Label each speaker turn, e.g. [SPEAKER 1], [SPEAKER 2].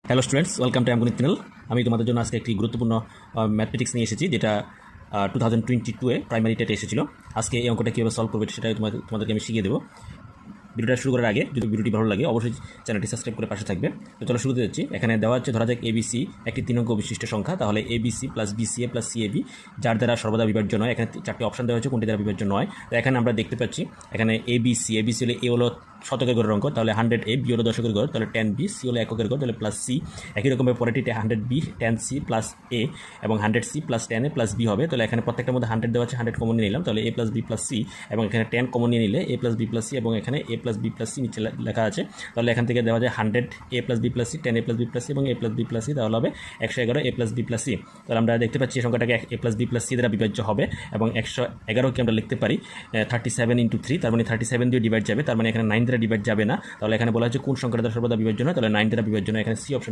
[SPEAKER 1] Hello students, welcome to আমগুনিত channel. আমি তোমাদের জন্য আজকে একটি গুরুত্বপূর্ণ ম্যাথমেটিক্স নিয়ে এসেছি, যেটা 2022-এ প্রাইমারি টেটে এসেছিল। আজকে এই অঙ্কটা কীভাবে সলভ করবে সেটা তোমাদেরকে আমি শিখিয়ে দেবো। ভিডিওটা শুরু করার আগে যদি ভিডিওটি ভালো লাগে অবশ্যই চ্যানেলটি সাবস্ক্রাইব করে পাশে থাকবে। তো চলো শুরুতে যাচ্ছি। এখানে দেওয়া হচ্ছে, ধরা যাক এবিসি একটি 3 অঙ্ক বিশিষ্ট সংখ্যা, তাহলে ABC plus BCA plus CAB যার দ্বারা সর্বদা বিভাজ্য নয়। এখানে 4টি অপশন দেওয়া হচ্ছে কোনটি দ্বারা বিভাজ্য নয়। তো এখানে আমরা দেখতে পাচ্ছি এখানে এবিসি হলে এ হলো শতকের ঘরের অঙ্ক, তাহলে 100A, বি হলো দশকের ঘর, তাহলে 10B, সি হলো এককের ঘর, তাহলে প্লাস সি। একই রকমভাবে পরেরটিতে 100B 10C প্লাস এ এবং 100C plus 10A plus B হবে। তাহলে এখানে প্রত্যেকটার মধ্যে 100 দেওয়া আছে, 100 কমন নিয়ে নিলাম, তাহলে A plus B plus C, এবং এখানে 10 কমন নিয়ে নিলে A plus B plus C, এবং এখানে A plus B plus C নিচে লেখা আছে। তাহলে এখান থেকে দেওয়া যায় 100A plus B plus C, 10A plus B plus C এবং A plus B plus C, তাহলে হবে 111A plus B plus C. তাহলে আমরা দেখতে পাচ্ছি এই সংখ্যাটাকে এ প্লাস বি প্লাস সি দ্বারা বিভাজ্য হবে, এবং 111কে আমরা লিখতে পারি 37 × 3, তার মানে 37 দিয়ে ডিভাইড যাবে, তার মানে এখানে 9 দ্বারা ডিভাইড যাবে না। তাহলে এখানে বলা হচ্ছে কোন সংখ্যাটা দ্বারা সর্বদা বিভাজ্য নয়, তাহলে 9 দ্বারা বিভাজ্য নয়, এখানে সি অপশন